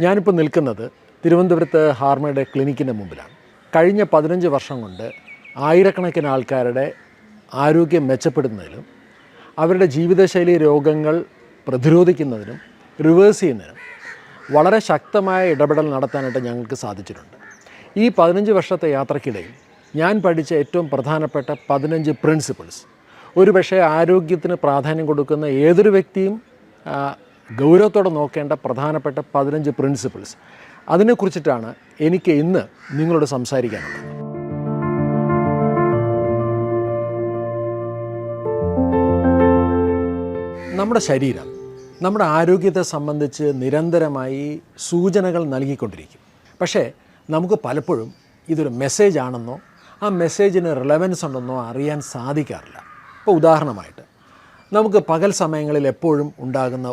ഞാനിപ്പോൾ നിൽക്കുന്നത് തിരുവനന്തപുരത്ത് ഹാർമയുടെ ക്ലിനിക്കിൻ്റെ മുമ്പിലാണ്. കഴിഞ്ഞ 15 വർഷം കൊണ്ട് ആയിരക്കണക്കിന് ആൾക്കാരുടെ ആരോഗ്യം മെച്ചപ്പെടുന്നതിലും അവരുടെ ജീവിതശൈലി രോഗങ്ങൾ പ്രതിരോധിക്കുന്നതിനും റിവേഴ്സ് ചെയ്യുന്നതിനും വളരെ ശക്തമായ ഇടപെടൽ നടത്താനായിട്ട് ഞങ്ങൾക്ക് സാധിച്ചിട്ടുണ്ട്. ഈ 15 വർഷത്തെ യാത്രക്കിടയിൽ ഞാൻ പഠിച്ച ഏറ്റവും പ്രധാനപ്പെട്ട 15 പ്രിൻസിപ്പിൾസ്, ഒരുപക്ഷെ ആരോഗ്യത്തിന് പ്രാധാന്യം കൊടുക്കുന്ന ഏതൊരു വ്യക്തിയും ഗൗരവത്തോടെ നോക്കേണ്ട പ്രധാനപ്പെട്ട 15 പ്രിൻസിപ്പിൾസ്, അതിനെക്കുറിച്ചിട്ടാണ് എനിക്ക് ഇന്ന് നിങ്ങളോട് സംസാരിക്കാനുള്ളത്. നമ്മുടെ ശരീരം നമ്മുടെ ആരോഗ്യത്തെ സംബന്ധിച്ച് നിരന്തരമായി സൂചനകൾ നൽകിക്കൊണ്ടിരിക്കും. പക്ഷേ നമുക്ക് പലപ്പോഴും ഇതൊരു മെസ്സേജ് ആണെന്നോ ആ മെസ്സേജിന് റിലവൻസ് ഉണ്ടെന്നോ അറിയാൻ സാധിക്കാറില്ല. ഇപ്പോൾ ഉദാഹരണമായിട്ട് നമുക്ക് പകൽ സമയങ്ങളിൽ എപ്പോഴും ഉണ്ടാകുന്ന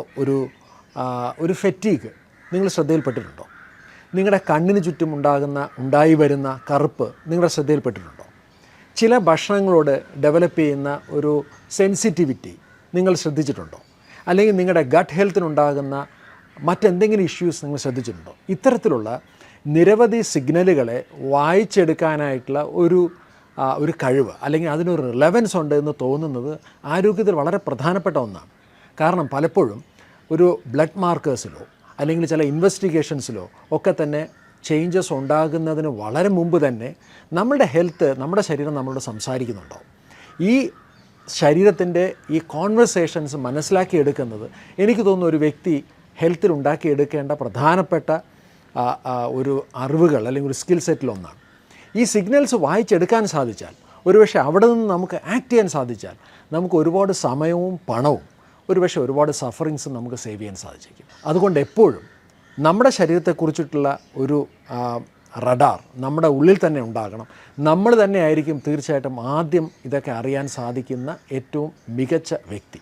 ഒരു ഫെറ്റീഗ് നിങ്ങൾ ശ്രദ്ധയിൽപ്പെട്ടിട്ടുണ്ടോ? നിങ്ങളുടെ കണ്ണിന് ചുറ്റും ഉണ്ടായി വരുന്ന കറുപ്പ് നിങ്ങളുടെ ശ്രദ്ധയിൽപ്പെട്ടിട്ടുണ്ടോ? ചില ഭക്ഷണങ്ങളോട് ഡെവലപ്പ് ചെയ്യുന്ന ഒരു സെൻസിറ്റിവിറ്റി നിങ്ങൾ ശ്രദ്ധിച്ചിട്ടുണ്ടോ? അല്ലെങ്കിൽ നിങ്ങളുടെ ഗട്ട് ഹെൽത്തിനുണ്ടാകുന്ന മറ്റെന്തെങ്കിലും ഇഷ്യൂസ് നിങ്ങൾ ശ്രദ്ധിച്ചിട്ടുണ്ടോ? ഇത്തരത്തിലുള്ള നിരവധി സിഗ്നലുകളെ വായിച്ചെടുക്കാനായിട്ടുള്ള ഒരു കഴിവ്, അല്ലെങ്കിൽ അതിനൊരു റിലവൻസ് ഉണ്ട് എന്ന് തോന്നുന്നത് ആരോഗ്യത്തിൽ വളരെ പ്രധാനപ്പെട്ട ഒന്നാണ്. കാരണം പലപ്പോഴും ഒരു ബ്ലഡ് മാർക്കേഴ്സിലോ അല്ലെങ്കിൽ ചില ഇൻവെസ്റ്റിഗേഷൻസിലോ ഒക്കെ തന്നെ ചേഞ്ചസ് ഉണ്ടാകുന്നതിന് വളരെ മുമ്പ് തന്നെ നമ്മുടെ ഹെൽത്ത്, നമ്മുടെ ശരീരം നമ്മളോട് സംസാരിക്കുന്നുണ്ടാവും. ഈ ശരീരത്തിൻ്റെ ഈ കോൺവെർസേഷൻസ് മനസ്സിലാക്കിയെടുക്കുന്നത് എനിക്ക് തോന്നുന്നു ഒരു വ്യക്തി ഹെൽത്തിൽ ഉണ്ടാക്കിയെടുക്കേണ്ട പ്രധാനപ്പെട്ട ഒരു അറിവുകൾ അല്ലെങ്കിൽ ഒരു സ്കിൽ സെറ്റിലൊന്നാണ്. ഈ സിഗ്നൽസ് വായിച്ചെടുക്കാൻ സാധിച്ചാൽ, ഒരുപക്ഷെ അവിടെ നിന്ന് നമുക്ക് ആക്ട് ചെയ്യാൻ സാധിച്ചാൽ, നമുക്ക് ഒരുപാട് സമയവും പണവും ഒരുപക്ഷെ ഒരുപാട് സഫറിങ്സും നമുക്ക് സേവ് ചെയ്യാൻ സാധിച്ചേക്കും. അതുകൊണ്ട് എപ്പോഴും നമ്മുടെ ശരീരത്തെക്കുറിച്ചിട്ടുള്ള ഒരു റഡാർ നമ്മുടെ ഉള്ളിൽ തന്നെ ഉണ്ടാകണം. നമ്മൾ തന്നെ ആയിരിക്കും തീർച്ചയായിട്ടും ആദ്യം ഇതൊക്കെ അറിയാൻ സാധിക്കുന്ന ഏറ്റവും മികച്ച വ്യക്തി.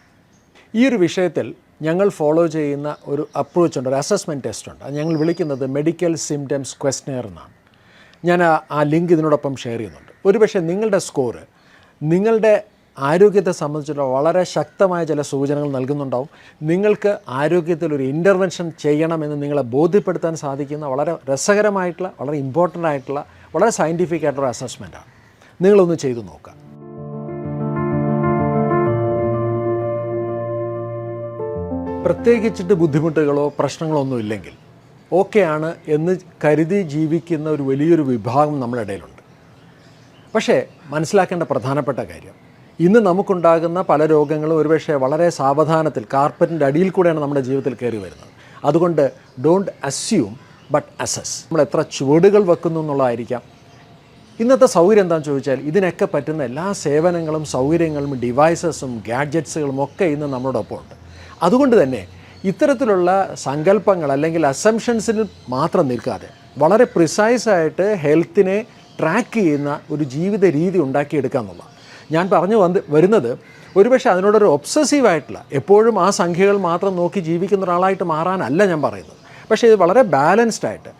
ഈ ഒരു വിഷയത്തിൽ ഞങ്ങൾ ഫോളോ ചെയ്യുന്ന ഒരു അപ്രോച്ചുണ്ട്, ഒരു അസസ്മെൻറ്റ് ടെസ്റ്റ് ഉണ്ട്. അത് ഞങ്ങൾ വിളിക്കുന്നത് മെഡിക്കൽ സിംറ്റംസ് ക്വസ്റ്റനെയർ എന്നാണ്. ഞാൻ ആ ലിങ്ക് ഇതിനോടൊപ്പം ഷെയർ ചെയ്യുന്നുണ്ട്. ഒരുപക്ഷെ നിങ്ങളുടെ സ്കോറ് നിങ്ങളുടെ ആരോഗ്യത്തെ സംബന്ധിച്ചുള്ള വളരെ ശക്തമായ ചില സൂചനകൾ നൽകുന്നുണ്ടാവും. നിങ്ങൾക്ക് ആരോഗ്യത്തിൽ ഒരു ഇൻ്റർവെൻഷൻ ചെയ്യണമെന്ന് നിങ്ങളെ ബോധ്യപ്പെടുത്താൻ സാധിക്കുന്ന വളരെ രസകരമായിട്ടുള്ള, വളരെ ഇമ്പോർട്ടൻ്റ് ആയിട്ടുള്ള, വളരെ സയൻറ്റിഫിക് ആയിട്ടുള്ള അസസ്മെൻറ്റാണ്. നിങ്ങളൊന്ന് ചെയ്തു നോക്കുക. പ്രത്യേകിച്ചിട്ട് ബുദ്ധിമുട്ടുകളോ പ്രശ്നങ്ങളോ ഒന്നും ഇല്ലെങ്കിൽ ഓക്കെയാണ് എന്ന് കരുതി ജീവിക്കുന്ന ഒരു വലിയൊരു വിഭാഗം നമ്മുടെ ഇടയിലുണ്ട്. പക്ഷേ മനസ്സിലാക്കേണ്ട പ്രധാനപ്പെട്ട കാര്യം, ഇന്ന് നമുക്കുണ്ടാകുന്ന പല രോഗങ്ങളും ഒരുപക്ഷെ വളരെ സാവധാനത്തിൽ കാർപ്പറ്റിൻ്റെ അടിയിൽ കൂടെയാണ് നമ്മുടെ ജീവിതത്തിൽ കയറി വരുന്നത്. അതുകൊണ്ട് ഡോണ്ട് അസ്യൂം ബട്ട് അസസ്. നമ്മൾ എത്ര ചുവടുകൾ വെക്കുന്നു എന്നുള്ളതായിരിക്കാം. ഇന്നത്തെ സൗകര്യം എന്താണെന്ന് ചോദിച്ചാൽ ഇതിനൊക്കെ പറ്റുന്ന എല്ലാ സേവനങ്ങളും സൗകര്യങ്ങളും ഡിവൈസസും ഗാഡ്ജറ്റ്സുകളും ഒക്കെ ഇന്ന് നമ്മളോടൊപ്പം ഉണ്ട്. അതുകൊണ്ട് തന്നെ ഇത്തരത്തിലുള്ള സങ്കല്പങ്ങൾ അല്ലെങ്കിൽ അസംഷൻസിൽ മാത്രം നിൽക്കാതെ വളരെ പ്രിസൈസായിട്ട് ഹെൽത്തിനെ ട്രാക്ക് ചെയ്യുന്ന ഒരു ജീവിത രീതി ഉണ്ടാക്കിയെടുക്കുക എന്നുള്ളതാണ് ഞാൻ പറഞ്ഞു വരുന്നത്. ഒരുപക്ഷെ അതിനോടൊരു ഒബ്സസീവായിട്ടുള്ള, എപ്പോഴും ആ സംഖ്യകൾ മാത്രം നോക്കി ജീവിക്കുന്ന ഒരാളായിട്ട് മാറാനല്ല ഞാൻ പറയുന്നത്. പക്ഷേ ഇത് വളരെ ബാലൻസ്ഡ് ആയിട്ട്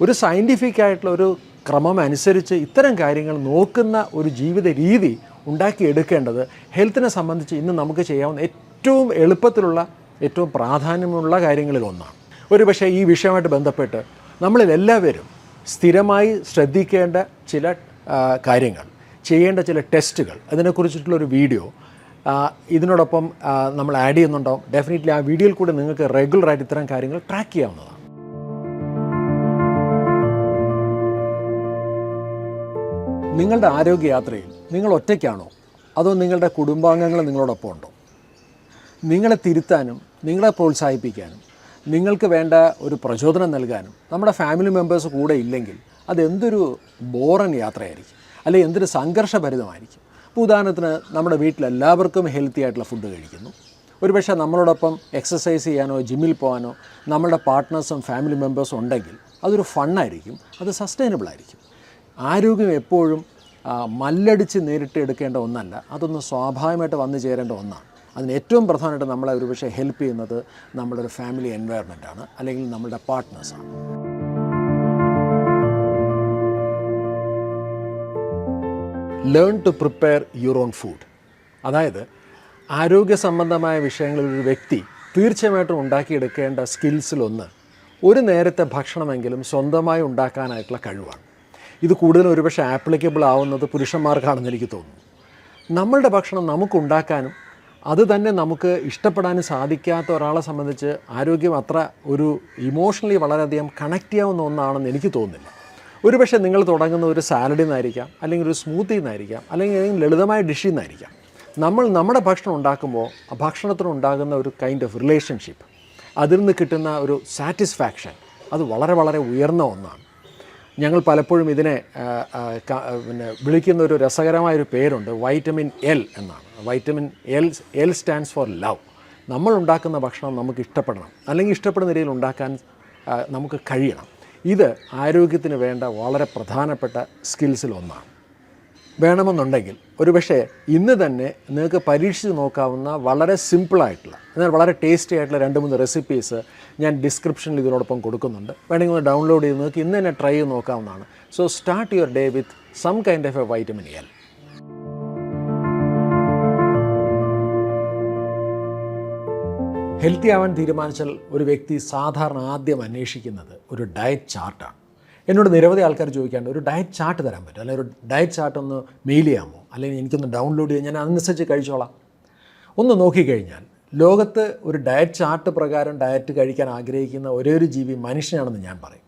ഒരു സയൻറ്റിഫിക് ആയിട്ടുള്ള ഒരു ക്രമം അനുസരിച്ച് ഇത്തരം കാര്യങ്ങൾ നോക്കുന്ന ഒരു ജീവിത രീതി ഉണ്ടാക്കിയെടുക്കേണ്ടത് ഹെൽത്തിനെ സംബന്ധിച്ച് ഇന്ന് നമുക്ക് ചെയ്യാവുന്ന ഏറ്റവും എളുപ്പത്തിലുള്ള, ഏറ്റവും പ്രാധാന്യമുള്ള കാര്യങ്ങളിൽ ഒന്നാണ്. ഒരുപക്ഷെ ഈ വിഷയമായിട്ട് ബന്ധപ്പെട്ട് നമ്മളിൽ എല്ലാവരും സ്ഥിരമായി ശ്രദ്ധിക്കേണ്ട ചില കാര്യങ്ങൾ, ചെയ്യേണ്ട ചില ടെസ്റ്റുകൾ, അതിനെക്കുറിച്ചിട്ടുള്ളൊരു വീഡിയോ ഇതിനോടൊപ്പം നമ്മൾ ആഡ് ചെയ്യുന്നുണ്ടാവും. ഡെഫിനറ്റ്ലി ആ വീഡിയോയിൽ കൂടെ നിങ്ങൾക്ക് റെഗുലറായിട്ട് ഇത്തരം കാര്യങ്ങൾ ട്രാക്ക് ചെയ്യാവുന്നതാണ്. നിങ്ങളുടെ ആരോഗ്യയാത്രയിൽ നിങ്ങൾ ഒറ്റയ്ക്കാണോ അതോ നിങ്ങളുടെ കുടുംബാംഗങ്ങൾ നിങ്ങളോടൊപ്പം ഉണ്ടോ? നിങ്ങളെ തിരുത്താനും നിങ്ങളെ പ്രോത്സാഹിപ്പിക്കാനും നിങ്ങൾക്ക് വേണ്ട ഒരു പ്രചോദനം നൽകാനും നമ്മുടെ ഫാമിലി മെമ്പേഴ്സ് കൂടെ ഇല്ലെങ്കിൽ അതെന്തൊരു ബോറൻ യാത്രയായിരിക്കും, അല്ലെങ്കിൽ എന്തൊരു സംഘർഷഭരിതമായിരിക്കും. ഇപ്പോൾ ഉദാഹരണത്തിന് നമ്മുടെ വീട്ടിലെല്ലാവർക്കും ഹെൽത്തി ആയിട്ടുള്ള ഫുഡ് കഴിക്കുന്നു. ഒരുപക്ഷെ നമ്മളോടൊപ്പം എക്സസൈസ് ചെയ്യാനോ ജിമ്മിൽ പോകാനോ നമ്മുടെ പാർട്ട്നേഴ്സും ഫാമിലി മെമ്പേഴ്സും ഉണ്ടെങ്കിൽ അതൊരു ഫണ്ണായിരിക്കും, അത് സസ്റ്റൈനബിൾ ആയിരിക്കും. ആരോഗ്യം എപ്പോഴും മല്ലടിച്ച് നേരിട്ട് എടുക്കേണ്ട ഒന്നല്ല, അതൊന്ന് സ്വാഭാവികമായിട്ട് വന്നു ചേരേണ്ട ഒന്നാണ്. അതിന് ഏറ്റവും പ്രധാനമായിട്ട് നമ്മളെ ഒരുപക്ഷെ ഹെൽപ്പ് ചെയ്യുന്നത് നമ്മുടെ ഒരു ഫാമിലി എൻവയറൺമെൻറ്റാണ്, അല്ലെങ്കിൽ നമ്മുടെ പാർട്ട്നേഴ്സാണ്. Learn to prepare your own food. അതായത് ആരോഗ്യ സംബന്ധമായ വിഷയങ്ങളിൽ ഒരു വ്യക്തി തീർച്ചയായിട്ടും ഉണ്ടാക്കിയെടുക്കേണ്ട സ്കിൽസിലൊന്ന് ഒരു നേരത്തെ ഭക്ഷണമെങ്കിലും സ്വന്തമായി ഉണ്ടാക്കാനായിട്ടുള്ള കഴിവാണ്. ഇത് കൂടുതലും ഒരുപക്ഷെ ആപ്ലിക്കബിൾ ആവുന്നത് പുരുഷന്മാർക്കാണെന്ന് എനിക്ക് തോന്നുന്നു. നമ്മളുടെ ഭക്ഷണം നമുക്കുണ്ടാക്കാനും അത് തന്നെ നമുക്ക് ഇഷ്ടപ്പെടാനും സാധിക്കാത്ത ഒരാളെ സംബന്ധിച്ച് ആരോഗ്യം അത്ര ഒരു ഇമോഷണലി വളരെയധികം കണക്റ്റ് ചെയ്യാവുന്ന ഒന്നാണെന്ന് എനിക്ക് തോന്നുന്നില്ല. ഒരുപക്ഷെ നിങ്ങൾ തുടങ്ങുന്ന ഒരു സാലഡിൽ നിന്നായിരിക്കാം, അല്ലെങ്കിൽ ഒരു സ്മൂത്തിയിൽ നിന്നായിരിക്കാം, അല്ലെങ്കിൽ ഏതെങ്കിലും ലളിതമായ ഡിഷിൽ നിന്നായിരിക്കാം. നമ്മുടെ ഭക്ഷണം ഉണ്ടാക്കുമ്പോൾ ആ ഭക്ഷണത്തിനുണ്ടാകുന്ന ഒരു കൈൻഡ് ഓഫ് റിലേഷൻഷിപ്പ്, അതിൽ നിന്ന് കിട്ടുന്ന ഒരു സാറ്റിസ്ഫാക്ഷൻ, അത് വളരെ വളരെ ഉയർന്ന ഒന്നാണ്. ഞങ്ങൾ പലപ്പോഴും ഇതിനെ വിളിക്കുന്ന ഒരു രസകരമായൊരു പേരുണ്ട്, വൈറ്റമിൻ എൽ എന്നാണ്. Vitamin L stands for love. നമ്മൾ ഉണ്ടാക്കുന്ന ഭക്ഷണം നമുക്ക് ഇഷ്ടപ്പെടണം, അല്ലെങ്കിൽ ഇഷ്ടപ്പെടുന്ന രീതിയിൽ ഉണ്ടാക്കാൻ നമുക്ക് കഴിയണം. ഇത് ആരോഗ്യത്തിന് വേണ്ട വളരെ പ്രധാനപ്പെട്ട സ്കിൽസിൽ ഒന്നാണ്. വേണമെന്നുണ്ടെങ്കിൽ ഒരുപക്ഷെ ഇന്ന് തന്നെ നിങ്ങൾക്ക് പരീക്ഷിച്ച് നോക്കാവുന്ന വളരെ സിമ്പിളായിട്ടുള്ള എന്നാൽ വളരെ ടേസ്റ്റി ആയിട്ടുള്ള 2-3 റെസിപ്പീസ് ഞാൻ ഡിസ്ക്രിപ്ഷനിൽ ഇതിനോടൊപ്പം കൊടുക്കുന്നുണ്ട്. വേണമെങ്കിൽ ഒന്ന് ഡൗൺലോഡ് ചെയ്ത് നിങ്ങൾക്ക് ഇന്ന് തന്നെ ട്രൈ ചെയ്ത് നോക്കാവുന്നതാണ്. So start your day with some kind of a vitamin L. Healthy ആവാൻ തീരുമാനിച്ചാൽ ഒരു വ്യക്തി സാധാരണ ആദ്യം അന്വേഷിക്കുന്നത് ഒരു ഡയറ്റ് ചാർട്ടാണ്. എന്നോട് നിരവധി ആൾക്കാർ ചോദിക്കാണ്ട് ഒരു ഡയറ്റ് ചാർട്ട് തരാൻ പറ്റും, അല്ലെങ്കിൽ ഒരു ഡയറ്റ് ചാർട്ട് ഒന്ന് മെയിൽ ചെയ്യാമോ, അല്ലെങ്കിൽ എനിക്കൊന്ന് ഡൗൺലോഡ് ചെയ്യാൻ, ഞാൻ അതനുസരിച്ച് കഴിച്ചോളാം. ഒന്ന് നോക്കിക്കഴിഞ്ഞാൽ ലോകത്ത് ഒരു ഡയറ്റ് ചാർട്ട് പ്രകാരം ഡയറ്റ് കഴിക്കാൻ ആഗ്രഹിക്കുന്ന ഒരേ ഒരു ജീവി മനുഷ്യനാണെന്ന് ഞാൻ പറയും.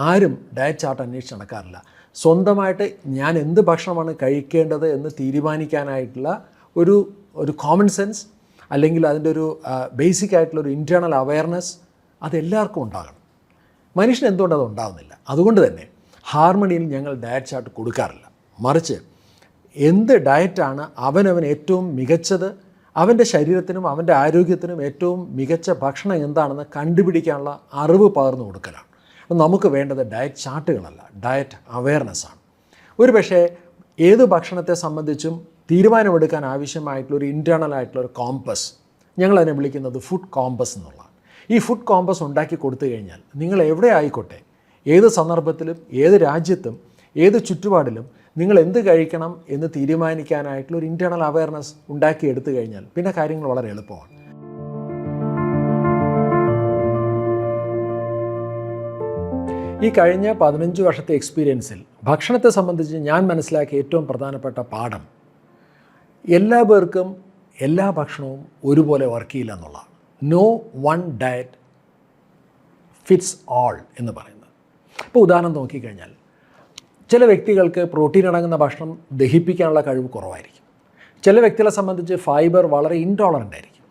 ആരും ഡയറ്റ് ചാർട്ട് അന്വേഷിച്ച് നടക്കാറില്ല. സ്വന്തമായിട്ട് ഞാൻ എന്ത് ഭക്ഷണമാണ് കഴിക്കേണ്ടത് എന്ന് തീരുമാനിക്കാനായിട്ടുള്ള ഒരു കോമൺ സെൻസ്, അല്ലെങ്കിൽ അതിൻ്റെ ഒരു ബേസിക് ആയിട്ടുള്ളൊരു ഇൻറ്റേർണൽ അവയർനെസ് അതെല്ലാവർക്കും ഉണ്ടാകണം. മനുഷ്യന് എന്തുകൊണ്ട് അത് ഉണ്ടാകുന്നില്ല? അതുകൊണ്ട് തന്നെ ഹാർമണിയിൽ ഞങ്ങൾ ഡയറ്റ് ചാർട്ട് കൊടുക്കാറില്ല. മറിച്ച് എന്ത് ഡയറ്റാണ് അവനവൻ ഏറ്റവും മികച്ചത്, അവൻ്റെ ശരീരത്തിനും അവൻ്റെ ആരോഗ്യത്തിനും ഏറ്റവും മികച്ച ഭക്ഷണം എന്താണെന്ന് കണ്ടുപിടിക്കാനുള്ള അറിവ് പകർന്നു കൊടുക്കലാണ്. അപ്പം നമുക്ക് വേണ്ടത് ഡയറ്റ് ചാർട്ടുകളല്ല, ഡയറ്റ് അവയർനെസ്സാണ്. ഒരു പക്ഷേ ഏത് ഭക്ഷണത്തെ സംബന്ധിച്ചും തീരുമാനമെടുക്കാൻ ആവശ്യമായിട്ടുള്ളൊരു ഇൻറ്റേർണൽ ആയിട്ടുള്ളൊരു കോമ്പസ്, ഞങ്ങളതിനെ വിളിക്കുന്നത് ഫുഡ് കോമ്പസ് എന്നുള്ളതാണ്. ഈ ഫുഡ് കോമ്പസ് ഉണ്ടാക്കി കൊടുത്തു കഴിഞ്ഞാൽ നിങ്ങൾ എവിടെ ആയിക്കോട്ടെ, ഏത് സന്ദർഭത്തിലും, ഏത് രാജ്യത്തും, ഏത് ചുറ്റുപാടിലും നിങ്ങൾ എന്ത് കഴിക്കണം എന്ന് തീരുമാനിക്കാനായിട്ടുള്ളൊരു ഇൻറ്റേർണൽ അവയർനെസ് ഉണ്ടാക്കി എടുത്തു കഴിഞ്ഞാൽ പിന്നെ കാര്യങ്ങൾ വളരെ എളുപ്പമാണ്. ഈ കഴിഞ്ഞ 15 വർഷത്തെ എക്സ്പീരിയൻസിൽ ഭക്ഷണത്തെ സംബന്ധിച്ച് ഞാൻ മനസ്സിലാക്കിയ ഏറ്റവും പ്രധാനപ്പെട്ട പാഠം, എല്ലാ പേർക്കും എല്ലാ ഭക്ഷണവും ഒരുപോലെ വർക്ക് ചെയ്യില്ല എന്നുള്ളതാണ്. No one diet fits all എന്ന് പറയുന്നത്. ഇപ്പോൾ ഉദാഹരണം നോക്കിക്കഴിഞ്ഞാൽ ചില വ്യക്തികൾക്ക് പ്രോട്ടീൻ അടങ്ങുന്ന ഭക്ഷണം ദഹിപ്പിക്കാനുള്ള കഴിവ് കുറവായിരിക്കും. ചില വ്യക്തികളെ സംബന്ധിച്ച് ഫൈബർ വളരെ ഇൻടോളറൻ്റ് ആയിരിക്കും.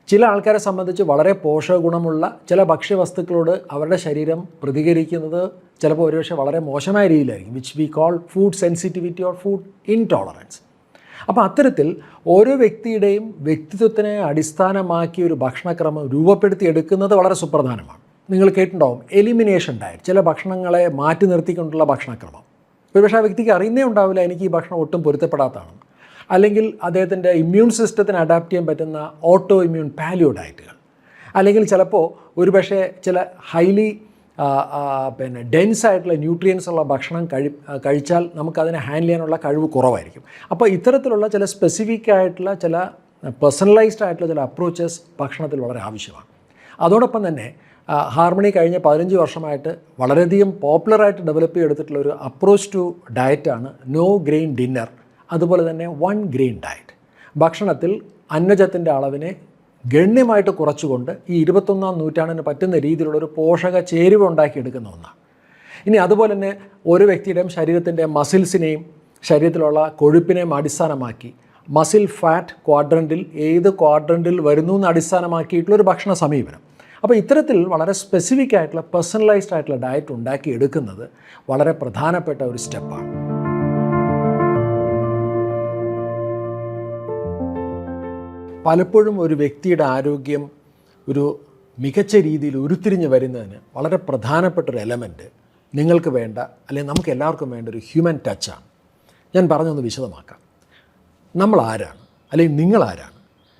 ചില ആൾക്കാരെ സംബന്ധിച്ച് വളരെ പോഷക ഗുണമുള്ള ചില ഭക്ഷ്യവസ്തുക്കളോട് അവരുടെ ശരീരം പ്രതികരിക്കുന്നത് ചിലപ്പോൾ ഒരുപക്ഷെ വളരെ മോശമായ രീതിയിലായിരിക്കും, which we call food sensitivity or food intolerance. അപ്പോൾ അത്തരത്തിൽ ഓരോ വ്യക്തിയുടെയും വ്യക്തിത്വത്തിനെ അടിസ്ഥാനമാക്കി ഒരു ഭക്ഷണക്രമം രൂപപ്പെടുത്തിയെടുക്കുന്നത് വളരെ സുപ്രധാനമാണ്. നിങ്ങൾ കേട്ടിട്ടുണ്ടാവും എലിമിനേഷൻ ഡയറ്റ്, ചില ഭക്ഷണങ്ങളെ മാറ്റി നിർത്തിക്കൊണ്ടുള്ള ഭക്ഷണക്രമം. ഒരുപക്ഷെ ആ വ്യക്തിക്ക് അറിയുന്നേ ഉണ്ടാവില്ല എനിക്ക് ഈ ഭക്ഷണം ഒട്ടും പൊരുത്തപ്പെടാത്തതാണ്. അല്ലെങ്കിൽ അദ്ദേഹത്തിൻ്റെ ഇമ്മ്യൂൺ സിസ്റ്റത്തിന് അഡാപ്റ്റ് ചെയ്യാൻ പറ്റുന്ന ഓട്ടോ ഇമ്മ്യൂൺ പാലിയോ ഡയറ്റുകൾ, അല്ലെങ്കിൽ ചിലപ്പോൾ ഒരുപക്ഷെ ചില ഹൈലി ഡെൻസ് ആയിട്ടുള്ള ന്യൂട്രിയൻസ് ഉള്ള ഭക്ഷണം കഴിച്ചാൽ നമുക്കതിനെ ഹാൻഡിൽ ചെയ്യാനുള്ള കഴിവ് കുറവായിരിക്കും. അപ്പോൾ ഇത്തരത്തിലുള്ള ചില സ്പെസിഫിക് ആയിട്ടുള്ള ചില പേഴ്സണലൈസ്ഡ് ആയിട്ടുള്ള ചില അപ്രോച്ചസ് ഭക്ഷണത്തിൽ വളരെ ആവശ്യമാണ്. അതോടൊപ്പം തന്നെ ഹാർമണി കഴിഞ്ഞ 15 വർഷമായിട്ട് വളരെയധികം പോപ്പുലറായിട്ട് ഡെവലപ്പ് ചെയ്തെടുത്തിട്ടുള്ള ഒരു അപ്രോച്ച് ടു ഡയറ്റാണ് നോ ഗ്രെയിൻ ഡിന്നർ, അതുപോലെ തന്നെ 1 ഗ്രെയിൻ ഡയറ്റ്. ഭക്ഷണത്തിൽ അന്നജത്തിൻ്റെ അളവിനെ ഗണ്യമായിട്ട് കുറച്ചുകൊണ്ട് ഈ 21-ാം നൂറ്റാണ്ടിന് പറ്റുന്ന രീതിയിലുള്ളൊരു പോഷക ചേരുവ ഉണ്ടാക്കിയെടുക്കുന്ന ഒന്നാണ്. ഇനി അതുപോലെ തന്നെ ഓരോ വ്യക്തിയുടെയും ശരീരത്തിൻ്റെ മസിൽസിനെയും ശരീരത്തിലുള്ള കൊഴുപ്പിനെയും അടിസ്ഥാനമാക്കി മസിൽ ഫാറ്റ് ക്വാഡ്രൻറ്റിൽ ഏത് ക്വാഡ്രൻറ്റിൽ വരുന്നു എന്ന് അടിസ്ഥാനമാക്കിയിട്ടുള്ളൊരു ഭക്ഷണ സമീപനം. അപ്പോൾ ഇത്തരത്തിൽ വളരെ സ്പെസിഫിക് ആയിട്ടുള്ള പേഴ്സണലൈസ്ഡ് ആയിട്ടുള്ള ഡയറ്റ് ഉണ്ടാക്കി എടുക്കുന്നത് വളരെ പ്രധാനപ്പെട്ട ഒരു സ്റ്റെപ്പാണ്. പലപ്പോഴും ഒരു വ്യക്തിയുടെ ആരോഗ്യം ഒരു മികച്ച രീതിയിൽ ഉരുത്തിരിഞ്ഞ് വരുന്നതിന് വളരെ പ്രധാനപ്പെട്ടൊരു എലമെൻറ്റ് നിങ്ങൾക്ക് വേണ്ട, അല്ലെങ്കിൽ നമുക്ക് എല്ലാവർക്കും വേണ്ട ഒരു ഹ്യൂമൻ ടച്ചാണ്. ഞാൻ പറഞ്ഞൊന്ന് വിശദമാക്കാം. നമ്മൾ ആരാണ്, അല്ലെങ്കിൽ നിങ്ങളാരാണ്,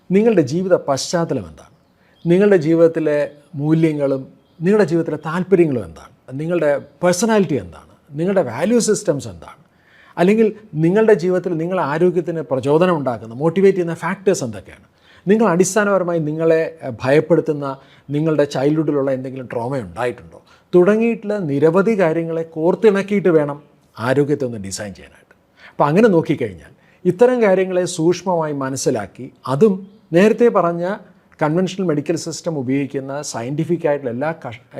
നിങ്ങളുടെ ജീവിത പശ്ചാത്തലം എന്താണ്, നിങ്ങളുടെ ജീവിതത്തിലെ മൂല്യങ്ങളും നിങ്ങളുടെ ജീവിതത്തിലെ താല്പര്യങ്ങളും എന്താണ്, നിങ്ങളുടെ പേഴ്സണാലിറ്റി എന്താണ്, നിങ്ങളുടെ വാല്യൂ സിസ്റ്റംസ് എന്താണ്, അല്ലെങ്കിൽ നിങ്ങളുടെ ജീവിതത്തിൽ നിങ്ങളുടെ ആരോഗ്യത്തിന് പ്രചോദനം ഉണ്ടാക്കുന്ന മോട്ടിവേറ്റ് ചെയ്യുന്ന ഫാക്ടേഴ്സ് എന്തൊക്കെയാണ്, നിങ്ങൾ അടിസ്ഥാനപരമായി നിങ്ങളെ ഭയപ്പെടുത്തുന്ന നിങ്ങളുടെ ചൈൽഡ്ഹുഡിലുള്ള എന്തെങ്കിലും ട്രോമ ഉണ്ടായിട്ടുണ്ടോ തുടങ്ങിയിട്ടുള്ള നിരവധി കാര്യങ്ങളെ കോർത്തിണക്കിയിട്ട് വേണം ആരോഗ്യത്തെ ഒന്ന് ഡിസൈൻ ചെയ്യാനായിട്ട്. അപ്പോൾ അങ്ങനെ നോക്കിക്കഴിഞ്ഞാൽ ഇത്തരം കാര്യങ്ങളെ സൂക്ഷ്മമായി മനസ്സിലാക്കി അതും നേരത്തെ പറഞ്ഞ കൺവെൻഷണൽ മെഡിക്കൽ സിസ്റ്റം ഉപയോഗിക്കുന്ന സയൻറ്റിഫിക് ആയിട്ടുള്ള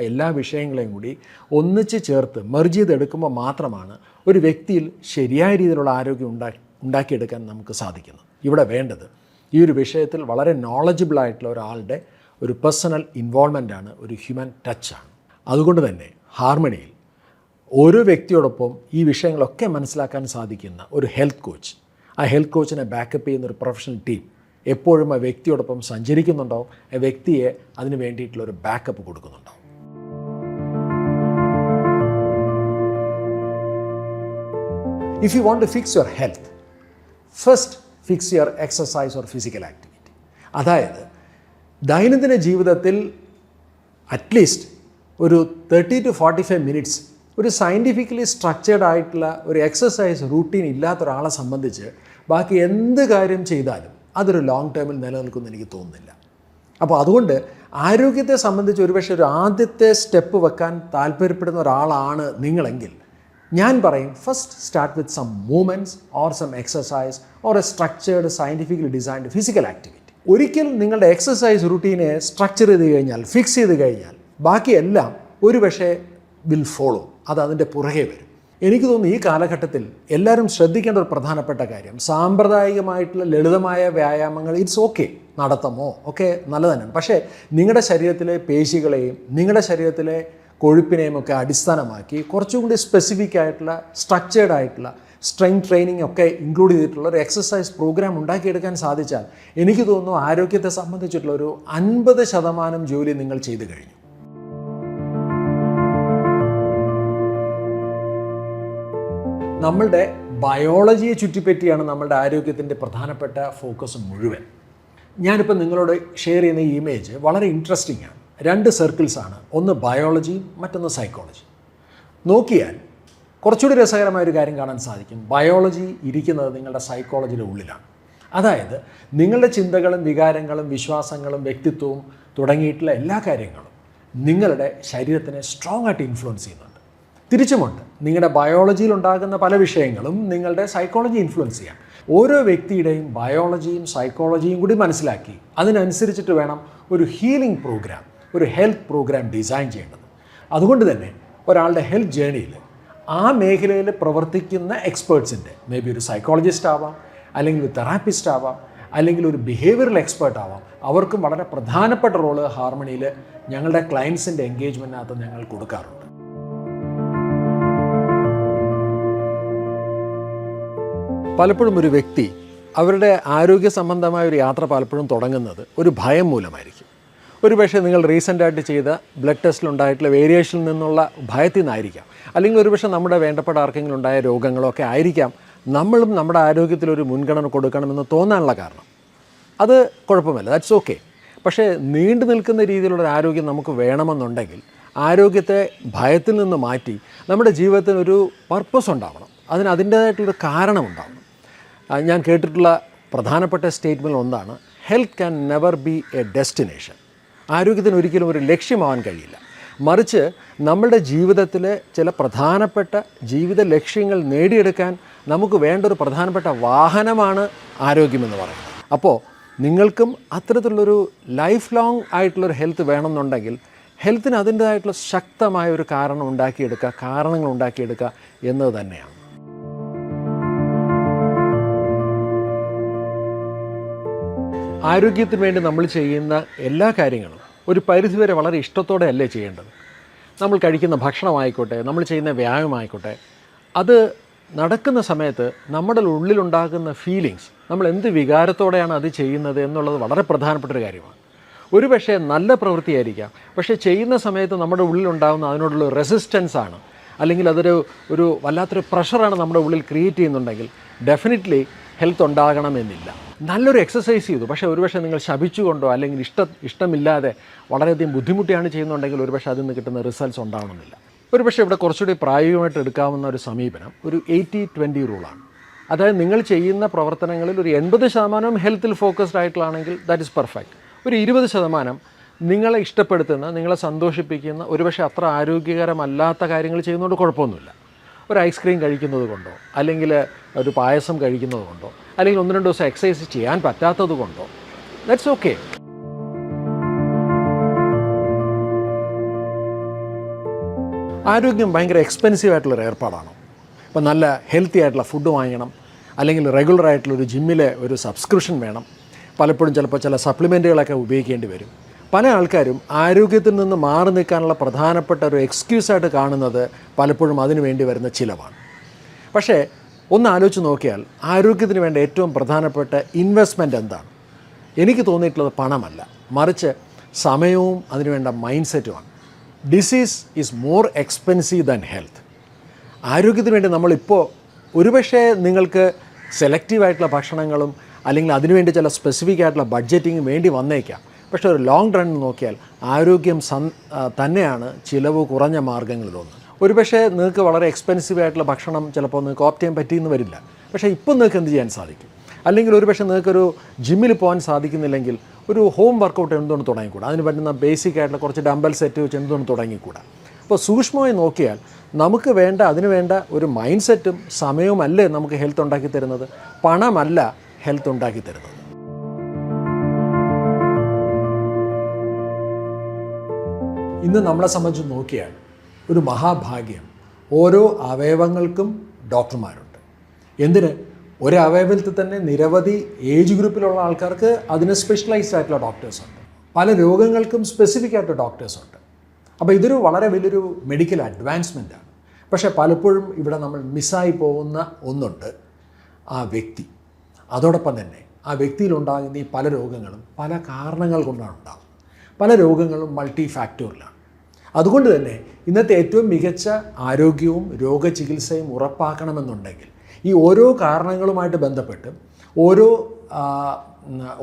എല്ലാ വിഷയങ്ങളെയും കൂടി ഒന്നിച്ച് ചേർത്ത് മെർജ് ചെയ്തെടുക്കുമ്പോൾ മാത്രമാണ് ഒരു വ്യക്തിയിൽ ശരിയായ രീതിയിലുള്ള ആരോഗ്യം ഉണ്ടാക്കിയെടുക്കാൻ നമുക്ക് സാധിക്കുന്നത്. ഇവിടെ വേണ്ടത് ഈ ഒരു വിഷയത്തിൽ വളരെ നോളജബിൾ ആയിട്ടുള്ള ഒരാളുടെ ഒരു പേഴ്സണൽ ഇൻവോൾവ്മെൻ്റാണ്, ഒരു ഹ്യൂമൻ ടച്ചാണ്. അതുകൊണ്ട് തന്നെ ഹാർമണിയിൽ ഓരോ വ്യക്തിയോടൊപ്പം ഈ വിഷയങ്ങളൊക്കെ മനസ്സിലാക്കാൻ സാധിക്കുന്ന ഒരു ഹെൽത്ത് കോച്ച്, ആ ഹെൽത്ത് കോച്ചിനെ ബാക്കപ്പ് ചെയ്യുന്ന ഒരു പ്രൊഫഷണൽ ടീം എപ്പോഴും ആ വ്യക്തിയോടൊപ്പം സഞ്ചരിക്കുന്നുണ്ടാവും, ആ വ്യക്തിയെ അതിന് വേണ്ടിയിട്ടുള്ള ഒരു backup കൊടുക്കുന്നുണ്ടാവും. If you want to fix your health, first fix your exercise or physical activity. അതായത് ദൈനംദിന ജീവിതത്തിൽ അറ്റ്ലീസ്റ്റ് ഒരു 30 to 45 മിനിറ്റ്സ് ഒരു സയൻറ്റിഫിക്കലി സ്ട്രക്ചേർഡ് ആയിട്ടുള്ള ഒരു എക്സസൈസ് റൂട്ടീൻ ഇല്ലാത്ത ഒരാളെ സംബന്ധിച്ച് ബാക്കി എന്ത് കാര്യം ചെയ്താലും അതൊരു ലോങ് ടേമിൽ നിലനിൽക്കുമെന്ന് എനിക്ക് തോന്നുന്നില്ല. അപ്പോൾ അതുകൊണ്ട് ആരോഗ്യത്തെ സംബന്ധിച്ച് ഒരുപക്ഷെ ഒരു ആദ്യത്തെ സ്റ്റെപ്പ് വെക്കാൻ താല്പര്യപ്പെടുന്ന ഒരാളാണ് നിങ്ങളെങ്കിൽ ഞാൻ പറയും first start with some movements or some exercise or a structured scientifically designed physical activity. ഒരിക്കൽ നിങ്ങളുടെ എക്സസൈസ് റുട്ടീനെ സ്ട്രക്ചർ ചെയ്ത് കഴിഞ്ഞാൽ, ഫിക്സ് ചെയ്ത് കഴിഞ്ഞാൽ ബാക്കിയെല്ലാം ഒരുപക്ഷെ വിൽ ഫോളോ, അത് അതിൻ്റെ പുറകെ വരും. എനിക്ക് തോന്നുന്നു ഈ കാലഘട്ടത്തിൽ എല്ലാവരും ശ്രദ്ധിക്കേണ്ട ഒരു പ്രധാനപ്പെട്ട കാര്യം, സാമ്പ്രദായികമായിട്ടുള്ള ലളിതമായ വ്യായാമങ്ങൾ ഇറ്റ്സ് ഓക്കെ, നടത്തമോ ഒക്കെ നല്ല തന്നെയാണ്. പക്ഷേ നിങ്ങളുടെ ശരീരത്തിലെ പേശികളെയും നിങ്ങളുടെ ശരീരത്തിലെ കൊഴുപ്പിനെയും ഒക്കെ അടിസ്ഥാനമാക്കി കുറച്ചും കൂടി സ്പെസിഫിക് ആയിട്ടുള്ള സ്ട്രക്ചേർഡ് ആയിട്ടുള്ള സ്ട്രെങ്ത് ട്രെയിനിങ് ഒക്കെ ഇൻക്ലൂഡ് ചെയ്തിട്ടുള്ള ഒരു എക്സസൈസ് പ്രോഗ്രാം ഉണ്ടാക്കിയെടുക്കാൻ സാധിച്ചാൽ എനിക്ക് തോന്നുന്നു ആരോഗ്യത്തെ സംബന്ധിച്ചിട്ടുള്ള ഒരു 50% ജോലി നിങ്ങൾ ചെയ്തു കഴിഞ്ഞു. നമ്മളുടെ ബയോളജിയെ ചുറ്റിപ്പറ്റിയാണ് നമ്മളുടെ ആരോഗ്യത്തിൻ്റെ പ്രധാനപ്പെട്ട ഫോക്കസ് മുഴുവൻ. ഞാനിപ്പോൾ നിങ്ങളോട് ഷെയർ ചെയ്യുന്ന ഈ ഇമേജ് വളരെ ഇൻട്രസ്റ്റിംഗ് ആണ്. 2 സർക്കിൾസാണ്, ഒന്ന് ബയോളജിയും മറ്റൊന്ന് സൈക്കോളജി. നോക്കിയാൽ കുറച്ചുകൂടി രസകരമായൊരു കാര്യം കാണാൻ സാധിക്കും. ബയോളജി ഇരിക്കുന്നത് നിങ്ങളുടെ സൈക്കോളജിയുടെ ഉള്ളിലാണ്. അതായത് നിങ്ങളുടെ ചിന്തകളും വികാരങ്ങളും വിശ്വാസങ്ങളും വ്യക്തിത്വവും തുടങ്ങിയിട്ടുള്ള എല്ലാ കാര്യങ്ങളും നിങ്ങളുടെ ശരീരത്തിനെ സ്ട്രോങ് ആയിട്ട് ഇൻഫ്ലുവൻസ് ചെയ്യുന്നുണ്ട്. തിരിച്ചുമുണ്ട്, നിങ്ങളുടെ ബയോളജിയിൽ ഉണ്ടാകുന്ന പല വിഷയങ്ങളും നിങ്ങളുടെ സൈക്കോളജി ഇൻഫ്ലുവൻസ് ചെയ്യാം. ഓരോ വ്യക്തിയുടെയും ബയോളജിയും സൈക്കോളജിയും കൂടി മനസ്സിലാക്കി അതിനനുസരിച്ചിട്ട് വേണം ഒരു ഹീലിംഗ് പ്രോഗ്രാം, ഒരു ഹെൽത്ത് പ്രോഗ്രാം ഡിസൈൻ ചെയ്യേണ്ടത്. അതുകൊണ്ട് തന്നെ ഒരാളുടെ ഹെൽത്ത് ജേണിയിൽ ആ മേഖലയിൽ പ്രവർത്തിക്കുന്ന എക്സ്പേർട്സിൻ്റെ, മേ ബി ഒരു സൈക്കോളജിസ്റ്റ് ആവാം, അല്ലെങ്കിൽ ഒരു തെറാപ്പിസ്റ്റ് ആവാം, അല്ലെങ്കിൽ ഒരു ബിഹേവിയറൽ എക്സ്പേർട്ട് ആവാം, അവർക്കും വളരെ പ്രധാനപ്പെട്ട റോള് ഹാർമണിയിൽ ഞങ്ങളുടെ ക്ലയൻസിൻ്റെ എൻഗേജ്മെൻറ്റിനകത്ത് ഞങ്ങൾ കൊടുക്കാറുണ്ട്. പലപ്പോഴും ഒരു വ്യക്തി അവരുടെ ആരോഗ്യ സംബന്ധമായ ഒരു യാത്ര പലപ്പോഴും തുടങ്ങുന്നത് ഒരു ഭയം മൂലമായിരിക്കും. ഒരുപക്ഷെ നിങ്ങൾ റീസെൻ്റായിട്ട് ചെയ്ത ബ്ലഡ് ടെസ്റ്റിലുണ്ടായിട്ടുള്ള വേരിയേഷനിൽ നിന്നുള്ള ഭയത്തിൽ നിന്നായിരിക്കാം, അല്ലെങ്കിൽ ഒരുപക്ഷെ നമ്മുടെ വേണ്ടപ്പെട്ട ആർക്കെങ്കിലും ഉണ്ടായ രോഗങ്ങളോ ഒക്കെ ആയിരിക്കാം നമ്മളും നമ്മുടെ ആരോഗ്യത്തിലൊരു മുൻഗണന കൊടുക്കണമെന്ന് തോന്നാനുള്ള കാരണം. അത് കുഴപ്പമില്ല, ദാറ്റ്സ് ഓക്കെ. പക്ഷേ നീണ്ടു നിൽക്കുന്ന രീതിയിലുള്ള ആരോഗ്യം നമുക്ക് വേണമെന്നുണ്ടെങ്കിൽ ആരോഗ്യത്തെ ഭയത്തിൽ നിന്ന് മാറ്റി നമ്മുടെ ജീവിതത്തിനൊരു പർപ്പസ് ഉണ്ടാവണം, അതിൻ്റേതായിട്ടുള്ളൊരു കാരണം ഉണ്ടാവണം. ഞാൻ കേട്ടിട്ടുള്ള പ്രധാനപ്പെട്ട സ്റ്റേറ്റ്മെൻറ്റ് ഒന്നാണ്, health can never be A destination. ആരോഗ്യത്തിന് ഒരിക്കലും ഒരു ലക്ഷ്യമാവാൻ കഴിയില്ല, മറിച്ച് നമ്മളുടെ ജീവിതത്തിലെ ചില പ്രധാനപ്പെട്ട ജീവിത ലക്ഷ്യങ്ങൾ നേടിയെടുക്കാൻ നമുക്ക് വേണ്ട ഒരു പ്രധാനപ്പെട്ട വാഹനമാണ് ആരോഗ്യമെന്ന് പറയുന്നത്. അപ്പോൾ നിങ്ങൾക്കും അത്തരത്തിലുള്ളൊരു ലൈഫ് ലോങ് ആയിട്ടുള്ളൊരു ഹെൽത്ത് വേണമെന്നുണ്ടെങ്കിൽ ഹെൽത്തിന് അതിൻ്റേതായിട്ടുള്ള ശക്തമായ ഒരു കാരണങ്ങൾ ഉണ്ടാക്കിയെടുക്കുക എന്നത് തന്നെയാണ്. ആരോഗ്യത്തിന് വേണ്ടി നമ്മൾ ചെയ്യുന്ന എല്ലാ കാര്യങ്ങളും ഒരു പരിധിവരെ വളരെ ഇഷ്ടത്തോടെ അല്ലേ ചെയ്യേണ്ടത്. നമ്മൾ കഴിക്കുന്ന ഭക്ഷണമായിക്കോട്ടെ, നമ്മൾ ചെയ്യുന്ന വ്യായാമമായിക്കോട്ടെ, അത് നടക്കുന്ന സമയത്ത് നമ്മുടെ ഉള്ളിലുണ്ടാകുന്ന ഫീലിങ്സ്, നമ്മൾ എന്ത് വികാരത്തോടെയാണ് അത് ചെയ്യുന്നത് എന്നുള്ളത് വളരെ പ്രധാനപ്പെട്ടൊരു കാര്യമാണ്. ഒരു പക്ഷേ നല്ല പ്രവൃത്തിയായിരിക്കാം, പക്ഷേ ചെയ്യുന്ന സമയത്ത് നമ്മുടെ ഉള്ളിലുണ്ടാകുന്ന അതിനോടുള്ള റെസിസ്റ്റൻസ് ആണ്, അല്ലെങ്കിൽ ഒരു വല്ലാത്തൊരു പ്രഷറാണ് നമ്മുടെ ഉള്ളിൽ ക്രിയേറ്റ് ചെയ്യുന്നുണ്ടെങ്കിൽ ഡെഫിനറ്റ്ലി ഹെൽത്ത് ഉണ്ടാകണമെന്നില്ല. നല്ലൊരു എക്സസൈസ് ചെയ്തു, പക്ഷേ ഒരുപക്ഷെ നിങ്ങൾ ശപിച്ചുകൊണ്ടോ അല്ലെങ്കിൽ ഇഷ്ടമില്ലാതെ വളരെയധികം ബുദ്ധിമുട്ടിയാണ് ചെയ്യുന്നുണ്ടെങ്കിൽ ഒരുപക്ഷെ അതിൽ നിന്ന് കിട്ടുന്ന റിസൾട്ട്സ് ഉണ്ടാവണമെന്നില്ല. ഒരുപക്ഷെ ഇവിടെ കുറച്ചുകൂടി പ്രായോഗികമായിട്ട് എടുക്കാവുന്ന ഒരു സമീപനം ഒരു 80-20 റൂളാണ്. അതായത് നിങ്ങൾ ചെയ്യുന്ന പ്രവർത്തനങ്ങളിൽ ഒരു 80% ഹെൽത്തിൽ ഫോക്കസ്ഡ് ആയിട്ടുള്ളതാണെങ്കിൽ ദാറ്റ് ഇസ് പെർഫെക്റ്റ്. ഒരു 20% നിങ്ങളെ ഇഷ്ടപ്പെടുത്തുന്ന, നിങ്ങളെ സന്തോഷിപ്പിക്കുന്ന, ഒരുപക്ഷെ അത്ര ആരോഗ്യകരമല്ലാത്ത കാര്യങ്ങൾ ചെയ്യുന്നതുകൊണ്ട് കുഴപ്പമൊന്നുമില്ല. ഒരു ഐസ്ക്രീം കഴിക്കുന്നത് കൊണ്ടോ, അല്ലെങ്കിൽ ഒരു പായസം കഴിക്കുന്നത് കൊണ്ടോ, അല്ലെങ്കിൽ 1-2 ദിവസം എക്സസൈസ് ചെയ്യാൻ പറ്റാത്തത് കൊണ്ടോ, ദാറ്റ്സ് ഓക്കെ. ആരോഗ്യം ഭയങ്കര എക്സ്പെൻസീവ് ആയിട്ടുള്ളൊരു ഏർപ്പാടാണ്. ഇപ്പോൾ നല്ല ഹെൽത്തി ആയിട്ടുള്ള ഫുഡ് വാങ്ങണം, അല്ലെങ്കിൽ റെഗുലർ ആയിട്ടുള്ളൊരു ജിമ്മിലെ ഒരു സബ്സ്ക്രിപ്ഷൻ വേണം, പലപ്പോഴും ചിലപ്പോൾ ചില സപ്ലിമെൻറ്റുകളൊക്കെ ഉപയോഗിക്കേണ്ടി വരും. പല ആൾക്കാരും ആരോഗ്യത്തിൽ നിന്ന് മാറി നിൽക്കാനുള്ള പ്രധാനപ്പെട്ട ഒരു എക്സ്ക്യൂസായിട്ട് കാണുന്നത് പലപ്പോഴും അതിനു വേണ്ടി വരുന്ന ചിലവാണ്. പക്ഷേ ഒന്ന് ആലോചിച്ച് നോക്കിയാൽ ആരോഗ്യത്തിന് വേണ്ട ഏറ്റവും പ്രധാനപ്പെട്ട ഇൻവെസ്റ്റ്മെൻറ്റ് എന്താണ്? എനിക്ക് തോന്നിയിട്ടുള്ളത് പണമല്ല, മറിച്ച് സമയവും അതിനുവേണ്ട മൈൻഡ് സെറ്റുമാണ്. Disease is more expensive than health. ആരോഗ്യത്തിന് വേണ്ടി നമ്മളിപ്പോൾ ഒരുപക്ഷെ നിങ്ങൾക്ക് സെലക്റ്റീവായിട്ടുള്ള ഭക്ഷണങ്ങളും അല്ലെങ്കിൽ അതിനുവേണ്ടി ചില സ്പെസിഫിക് ആയിട്ടുള്ള ബഡ്ജറ്റിങ്ങും വേണ്ടി വന്നേക്കാം. പക്ഷേ ഒരു ലോങ് റൺ നോക്കിയാൽ ആരോഗ്യം തന്നെയാണ് ചിലവ് കുറഞ്ഞ മാർഗ്ഗങ്ങളിലൊന്ന്. ഒരുപക്ഷെ നിങ്ങൾക്ക് വളരെ എക്സ്പെൻസീവ് ആയിട്ടുള്ള ഭക്ഷണം ചിലപ്പോൾ നിങ്ങൾക്ക് ഓപ്റ്റ് ചെയ്യാൻ പറ്റിയെന്ന് വരില്ല. പക്ഷേ ഇപ്പം നിങ്ങൾക്ക് എന്ത് ചെയ്യാൻ സാധിക്കും? അല്ലെങ്കിൽ ഒരുപക്ഷെ നിങ്ങൾക്കൊരു ജിമ്മിൽ പോകാൻ സാധിക്കുന്നില്ലെങ്കിൽ ഒരു ഹോം വർക്കൗട്ട് എന്തുകൊണ്ട് തുടങ്ങിക്കൂടാ? അതിന് പറ്റുന്ന ബേസിക് ആയിട്ടുള്ള കുറച്ച് ഡംബൽ സെറ്റ് വെച്ച് എന്തുകൊണ്ട് തുടങ്ങിക്കൂടാ? അപ്പോൾ സൂക്ഷ്മമായി നോക്കിയാൽ നമുക്ക് വേണ്ട, അതിന് വേണ്ട ഒരു മൈൻഡ് സെറ്റും സമയവുമല്ലേ നമുക്ക് ഹെൽത്ത് ഉണ്ടാക്കി തരുന്നത്, പണമല്ല ഹെൽത്ത് ഉണ്ടാക്കി തരുന്നത്. ഇന്ന് നമ്മളെ സംബന്ധിച്ച് നോക്കിയാൽ ഒരു മഹാഭാഗ്യം, ഓരോ അവയവങ്ങൾക്കും ഡോക്ടർമാരുണ്ട്. എന്തിന്? ഒരു അവയവത്തിൽ തന്നെ നിരവധി ഏജ് ഗ്രൂപ്പിലുള്ള ആൾക്കാർക്ക് അതിന് സ്പെഷ്യലൈസ്ഡ് ആയിട്ടുള്ള ഡോക്ടേഴ്സുണ്ട്. പല രോഗങ്ങൾക്കും സ്പെസിഫിക് ആയിട്ട് ഡോക്ടേഴ്സുണ്ട്. അപ്പോൾ ഇതൊരു വളരെ വലിയൊരു മെഡിക്കൽ അഡ്വാൻസ്മെൻറ്റാണ്. പക്ഷേ പലപ്പോഴും ഇവിടെ നമ്മൾ മിസ്സായി പോകുന്ന ഒന്നുണ്ട്, ആ വ്യക്തി. അതോടൊപ്പം തന്നെ ആ വ്യക്തിയിലുണ്ടാകുന്ന ഈ പല രോഗങ്ങളും പല കാരണങ്ങൾ കൊണ്ടാണ് ഉണ്ടാകുന്നത്. പല രോഗങ്ങളും മൾട്ടി ഫാക്ടോറിയലാണ്. അതുകൊണ്ട് തന്നെ ഇന്നത്തെ ഏറ്റവും മികച്ച ആരോഗ്യവും രോഗചികിത്സയും ഉറപ്പാക്കണമെന്നുണ്ടെങ്കിൽ ഈ ഓരോ കാരണങ്ങളുമായിട്ട് ബന്ധപ്പെട്ട്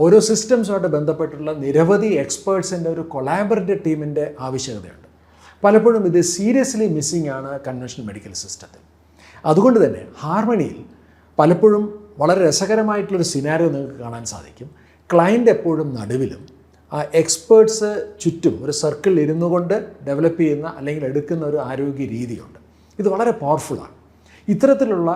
ഓരോ സിസ്റ്റംസുമായിട്ട് ബന്ധപ്പെട്ടുള്ള നിരവധി എക്സ്പേർട്സിൻ്റെ ഒരു കൊളാബറേറ്റീവ് ടീമിൻ്റെ ആവശ്യകതയുണ്ട്. പലപ്പോഴും ഇത് സീരിയസ്ലി മിസ്സിംഗ് ആണ് കൺവെൻഷണൽ മെഡിക്കൽ സിസ്റ്റത്തിൽ. അതുകൊണ്ട് തന്നെ ഹാർമണിയിൽ പലപ്പോഴും വളരെ രസകരമായിട്ടുള്ളൊരു സിനാരിയോ നിങ്ങൾക്ക് കാണാൻ സാധിക്കും. ക്ലയൻ്റ് എപ്പോഴും നടുവിലും ആ എക്സ്പേർട്സ് ചുറ്റും ഒരു സർക്കിളിൽ ഇരുന്നു കൊണ്ട് ഡെവലപ്പ് ചെയ്യുന്ന അല്ലെങ്കിൽ എടുക്കുന്ന ഒരു ആരോഗ്യ രീതിയുണ്ട്. ഇത് വളരെ പവർഫുള്ളാണ്. ഇത്തരത്തിലുള്ള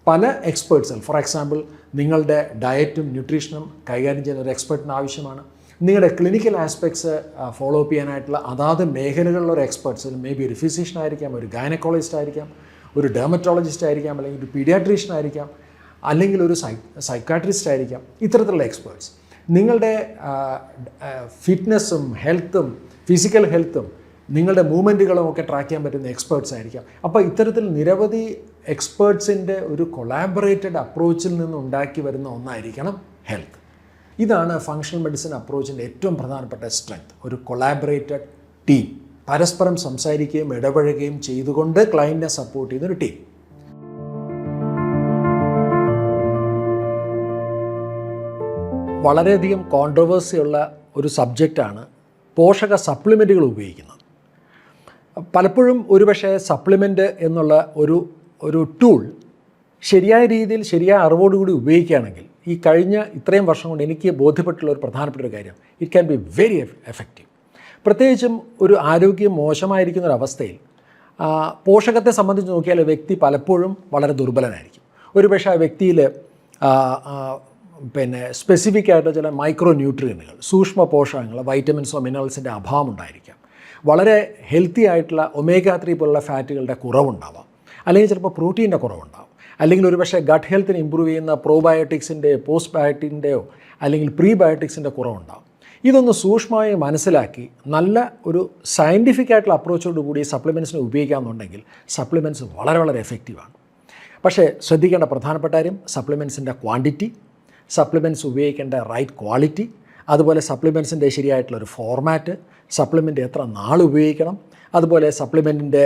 പല എക്സ്പേർട്സുകൾ, ഫോർ എക്സാമ്പിൾ നിങ്ങളുടെ ഡയറ്റും ന്യൂട്രീഷനും കൈകാര്യം ചെയ്യുന്ന ഒരു എക്സ്പെർട്ടിന് ആവശ്യമാണ്. നിങ്ങളുടെ ക്ലിനിക്കൽ ആസ്പെക്ട്സ് ഫോളോ അപ്പ് ചെയ്യാനായിട്ടുള്ള അതാത് മേഖലകളിലുള്ള ഒരു എക്സ്പെർട്സ്, മേ ബി ഒരു ഫിസിഷ്യൻ ആയിരിക്കാം, ഒരു ഗൈനക്കോളജിസ്റ്റ് ആയിരിക്കാം, ഒരു ഡെർമറ്റോളജിസ്റ്റ് ആയിരിക്കാം, അല്ലെങ്കിൽ ഒരു പീഡിയാട്രീഷ്യൻ ആയിരിക്കാം, അല്ലെങ്കിൽ ഒരു സൈക്കാട്രിസ്റ്റ് ആയിരിക്കാം. ഇത്തരത്തിലുള്ള എക്സ്പേർട്സ് നിങ്ങളുടെ ഫിറ്റ്നസ്സും ഹെൽത്തും ഫിസിക്കൽ ഹെൽത്തും നിങ്ങളുടെ മൂവ്മെൻറ്റുകളും ഒക്കെ ട്രാക്ക് ചെയ്യാൻ പറ്റുന്ന എക്സ്പേർട്സ് ആയിരിക്കാം. അപ്പോൾ ഇത്തരത്തിൽ നിരവധി എക്സ്പേർട്സിൻ്റെ ഒരു കൊളാബറേറ്റഡ് അപ്രോച്ചിൽ നിന്ന് ഉണ്ടാക്കി വരുന്ന ഒന്നായിരിക്കണം ഹെൽത്ത്. ഇതാണ് ഫങ്ഷണൽ മെഡിസിൻ അപ്രോച്ചിൻ്റെ ഏറ്റവും പ്രധാനപ്പെട്ട സ്ട്രെങ്ത്. ഒരു കൊളാബറേറ്റഡ് ടീം, പരസ്പരം സംസാരിക്കുകയും ഇടപഴകുകയും ചെയ്തുകൊണ്ട് ക്ലയൻറ്റിനെ സപ്പോർട്ട് ചെയ്യുന്നൊരു ടീം. വളരെയധികം കോൺട്രവേഴ്സിയുള്ള ഒരു സബ്ജക്റ്റാണ് പോഷക സപ്ലിമെൻറ്റുകൾ ഉപയോഗിക്കുന്നത്. പലപ്പോഴും ഒരുപക്ഷെ സപ്ലിമെൻറ്റ് എന്നുള്ള ഒരു ടൂൾ ശരിയായ രീതിയിൽ ശരിയായ അറിവോടുകൂടി ഉപയോഗിക്കുകയാണെങ്കിൽ ഈ കഴിഞ്ഞ ഇത്രയും വർഷം കൊണ്ട് എനിക്ക് ബോധ്യപ്പെട്ടുള്ള ഒരു പ്രധാനപ്പെട്ട ഒരു കാര്യം, it can be very effective. പ്രത്യേകിച്ചും ഒരു ആരോഗ്യം മോശമായിരിക്കുന്ന ഒരവസ്ഥയിൽ പോഷകത്തെ സംബന്ധിച്ച് നോക്കിയാൽ വ്യക്തി പലപ്പോഴും വളരെ ദുർബലനായിരിക്കും. ഒരുപക്ഷെ ആ വ്യക്തിയിൽ സ്പെസിഫിക് ആയിട്ട് ചില മൈക്രോ ന്യൂട്രിയൻറ്റുകൾ, സൂക്ഷ്മ പോഷകങ്ങൾ, വൈറ്റമിൻസോ മിനറൽസിൻ്റെ അഭാവം ഉണ്ടായിരിക്കാം. വളരെ ഹെൽത്തി ആയിട്ടുള്ള ഒമേഗ-3 പോലുള്ള ഫാറ്റുകളുടെ കുറവുണ്ടാവാം, അല്ലെങ്കിൽ ചിലപ്പോൾ പ്രോട്ടീൻ്റെ കുറവുണ്ടാവും, അല്ലെങ്കിൽ ഒരുപക്ഷെ ഗട്ട് ഹെൽത്തിനെ ഇമ്പ്രൂവ് ചെയ്യുന്ന പ്രോബയോട്ടിക്സിൻ്റെയോ പോസ്റ്റ് ബയോട്ടിക്കിൻ്റെയോ അല്ലെങ്കിൽ പ്രീബയോട്ടിക്സിൻ്റെ കുറവുണ്ടാവും. ഇതൊന്ന് സൂക്ഷ്മമായി മനസ്സിലാക്കി നല്ല ഒരു സയൻറ്റിഫിക് ആയിട്ടുള്ള അപ്രോച്ചോടുകൂടി സപ്ലിമെൻറ്റ്സിനെ ഉപയോഗിക്കാമെന്നുണ്ടെങ്കിൽ സപ്ലിമെൻറ്റ്സ് വളരെ വളരെ എഫക്റ്റീവാണ്. പക്ഷേ ശ്രദ്ധിക്കേണ്ട പ്രധാനപ്പെട്ട കാര്യം സപ്ലിമെൻറ്റ്സിൻ്റെ ക്വാണ്ടിറ്റി, സപ്ലിമെൻറ്റ്സ് ഉപയോഗിക്കേണ്ട റൈറ്റ് ക്വാളിറ്റി, അതുപോലെ സപ്ലിമെൻറ്റ്സിൻ്റെ ശരിയായിട്ടുള്ളൊരു ഫോർമാറ്റ്, സപ്ലിമെൻറ്റ് എത്ര നാൾ ഉപയോഗിക്കണം, അതുപോലെ സപ്ലിമെൻറ്റിൻ്റെ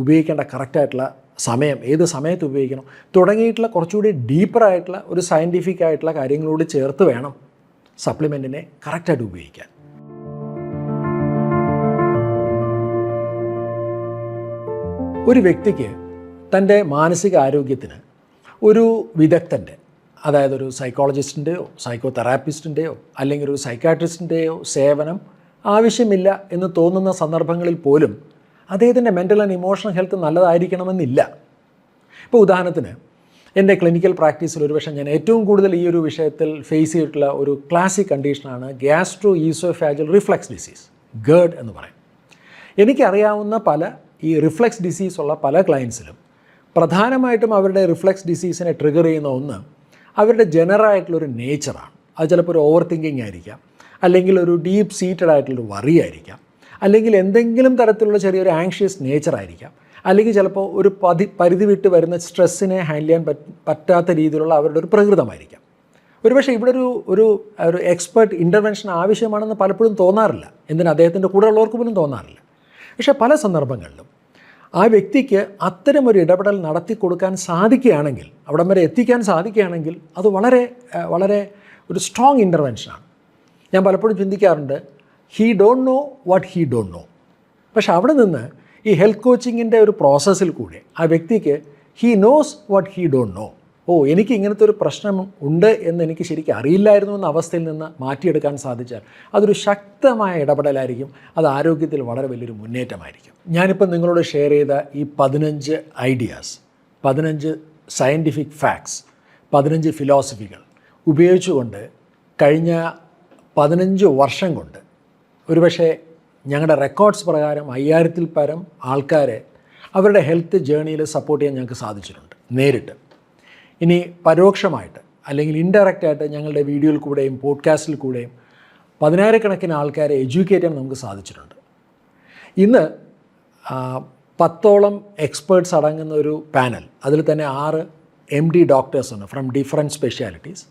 ഉപയോഗിക്കേണ്ട കറക്റ്റായിട്ടുള്ള സമയം, ഏത് സമയത്ത് ഉപയോഗിക്കണം തുടങ്ങിയിട്ടുള്ള കുറച്ചുകൂടി ഡീപ്പറായിട്ടുള്ള ഒരു സയൻറ്റിഫിക് ആയിട്ടുള്ള കാര്യങ്ങളോട് ചേർത്ത് വേണം സപ്ലിമെൻറ്റിനെ കറക്റ്റായിട്ട് ഉപയോഗിക്കാൻ. ഒരു വ്യക്തിക്ക് തൻ്റെ മാനസിക ആരോഗ്യത്തിന് ഒരു വിദഗ്ധൻ്റെ, അതായത് ഒരു സൈക്കോളജിസ്റ്റിൻ്റെയോ സൈക്കോ തെറാപ്പിസ്റ്റിൻ്റെയോ അല്ലെങ്കിൽ ഒരു സൈക്കാട്രിസ്റ്റിൻ്റെയോ സേവനം ആവശ്യമില്ല എന്ന് തോന്നുന്ന സന്ദർഭങ്ങളിൽ പോലും അദ്ദേഹത്തിൻ്റെ മെൻ്റൽ ആൻഡ് ഇമോഷണൽ ഹെൽത്ത് നല്ലതായിരിക്കണമെന്നില്ല. ഇപ്പോൾ ഉദാഹരണത്തിന് എൻ്റെ ക്ലിനിക്കൽ പ്രാക്ടീസിൽ ഒരുപക്ഷെ ഞാൻ ഏറ്റവും കൂടുതൽ ഈ ഒരു വിഷയത്തിൽ ഫേസ് ചെയ്തിട്ടുള്ള ഒരു ക്ലാസിക് കണ്ടീഷനാണ് gastro oesophageal reflux disease, GERD എന്ന് പറയും. എനിക്കറിയാവുന്ന പല ഈ റിഫ്ലക്സ് ഡിസീസ് ഉള്ള പല ക്ലയൻസിലും പ്രധാനമായിട്ടും അവരുടെ റിഫ്ലക്സ് ഡിസീസിനെ ട്രിഗർ ചെയ്യുന്ന ഒന്ന് അവരുടെ ജനറലായിട്ടുള്ളൊരു നേച്ചറാണ്. അത് ചിലപ്പോൾ ഒരു ഓവർ തിങ്കിങ് ആയിരിക്കാം, അല്ലെങ്കിൽ ഒരു ഡീപ്പ് സീറ്റഡ് ആയിട്ടുള്ളൊരു വറി ആയിരിക്കാം, അല്ലെങ്കിൽ എന്തെങ്കിലും തരത്തിലുള്ള ചെറിയൊരു ആങ്ഷ്യസ് നേച്ചർ ആയിരിക്കാം, അല്ലെങ്കിൽ ചിലപ്പോൾ ഒരു പരിധി വിട്ട് വരുന്ന സ്ട്രെസ്സിനെ ഹാൻഡിൽ ചെയ്യാൻ പറ്റാത്ത രീതിയിലുള്ള അവരുടെ ഒരു പ്രകൃതമായിരിക്കാം. ഒരുപക്ഷെ ഇവിടെ ഒരു എക്സ്പെർട്ട് ഇൻ്റർവെൻഷൻ ആവശ്യമാണെന്ന് പലപ്പോഴും തോന്നാറില്ല, എന്തിന് അദ്ദേഹത്തിൻ്റെ കൂടെ ഉള്ളവർക്ക് പോലും തോന്നാറില്ല. പക്ഷേ പല സന്ദർഭങ്ങളിലും ആ വ്യക്തിക്ക് അത്തരമൊരു ഇടപെടൽ നടത്തി കൊടുക്കാൻ സാധിക്കുകയാണെങ്കിൽ, അവിടം വരെ എത്തിക്കാൻ സാധിക്കുകയാണെങ്കിൽ അത് വളരെ വളരെ ഒരു സ്ട്രോങ് ഇൻ്റർവെൻഷനാണ്. ഞാൻ പലപ്പോഴും ചിന്തിക്കാറുണ്ട്, he don't know what he don't know. പക്ഷെ അവിടെ നിന്ന് ഈ ഹെൽത്ത് കോച്ചിങ്ങിൻ്റെ ഒരു പ്രോസസ്സിൽ കൂടെ ആ വ്യക്തിക്ക് he knows what he don't no, എനിക്ക് ഇങ്ങനത്തെ ഒരു പ്രശ്നം ഉണ്ട് എന്ന് എനിക്ക് ശരിക്കും അറിയില്ലായിരുന്നു എന്ന അവസ്ഥയിൽ നിന്ന് മാറ്റിയെടുക്കാൻ സാധിച്ചാൽ അതൊരു ശക്തമായ ഇടപെടലായിരിക്കും. അത് ആരോഗ്യത്തിൽ വളരെ വലിയൊരു മുന്നേറ്റമായിരിക്കും. ഞാനിപ്പോൾ നിങ്ങളോട് ഷെയർ ചെയ്ത ഈ 15 ഐഡിയാസ്, 15 സയൻറ്റിഫിക് ഫാക്ട്സ്, 15 ഫിലോസഫികൾ ഉപയോഗിച്ചുകൊണ്ട് കഴിഞ്ഞ 15 വർഷം കൊണ്ട് ഒരുപക്ഷെ ഞങ്ങളുടെ റെക്കോർഡ്സ് പ്രകാരം 5000-ൽ പരം ആൾക്കാരെ അവരുടെ ഹെൽത്ത് ജേണിയിൽ സപ്പോർട്ട് ചെയ്യാൻ ഞങ്ങൾക്ക് സാധിച്ചിട്ടുണ്ട് നേരിട്ട്. ഇനി പരോക്ഷമായിട്ട് അല്ലെങ്കിൽ ഇൻഡയറക്റ്റായിട്ട് ഞങ്ങളുടെ വീഡിയോയിൽ കൂടെയും പോഡ്കാസ്റ്റിൽ കൂടെയും 10,000-കണക്കിന് ആൾക്കാരെ എഡ്യൂക്കേറ്റ് ചെയ്യാൻ നമുക്ക് സാധിച്ചിട്ടുണ്ട്. ഇന്ന് 10ഓളം എക്സ്പേർട്സ് അടങ്ങുന്ന ഒരു പാനൽ, അതിൽ തന്നെ 6 MD ഡോക്ടേഴ്സുണ്ട് ഫ്രം ഡിഫറെൻറ്റ് സ്പെഷ്യാലിറ്റീസ്,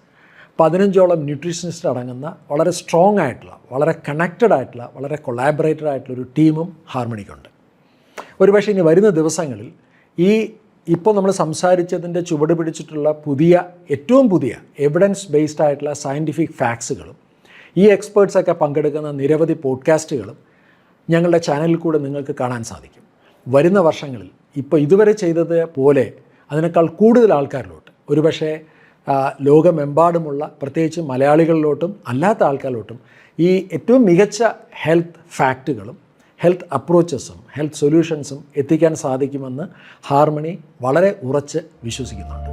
15ഓളം ന്യൂട്രീഷനിസ്റ്റ് അടങ്ങുന്ന വളരെ സ്ട്രോങ് ആയിട്ടുള്ള, വളരെ കണക്റ്റഡ് ആയിട്ടുള്ള, വളരെ കൊളാബറേറ്റഡ് ആയിട്ടുള്ളൊരു ടീമും ഹാർമണിക്കുണ്ട്. ഒരുപക്ഷെ ഇനി വരുന്ന ദിവസങ്ങളിൽ ഇപ്പോൾ നമ്മൾ സംസാരിച്ചതിൻ്റെ ചുവട് പിടിച്ചിട്ടുള്ള ഏറ്റവും പുതിയ എവിഡൻസ് ബേസ്ഡ് ആയിട്ടുള്ള സയൻറ്റിഫിക് ഫാക്ട്സുകളും ഈ എക്സ്പേർട്സൊക്കെ പങ്കെടുക്കുന്ന നിരവധി പോഡ്കാസ്റ്റുകളും ഞങ്ങളുടെ ചാനലിൽ കൂടെ നിങ്ങൾക്ക് കാണാൻ സാധിക്കും. വരുന്ന വർഷങ്ങളിൽ ഇപ്പോൾ ഇതുവരെ ചെയ്തത് പോലെ അതിനേക്കാൾ കൂടുതൽ ആൾക്കാരിലോട്ട്, ഒരുപക്ഷെ ലോകമെമ്പാടുമുള്ള പ്രത്യേകിച്ച് മലയാളികളിലോട്ടും അല്ലാത്ത ആൾക്കാരിലോട്ടും ഈ ഏറ്റവും മികച്ച ഹെൽത്ത് ഫാക്റ്റുകളും ഹെൽത്ത് അപ്രോച്ചസും ഹെൽത്ത് സൊല്യൂഷൻസും എത്തിക്കാൻ സാധിക്കുമെന്ന് ഹാർമണി വളരെ ഉറച്ച് വിശ്വസിക്കുന്നുണ്ട്.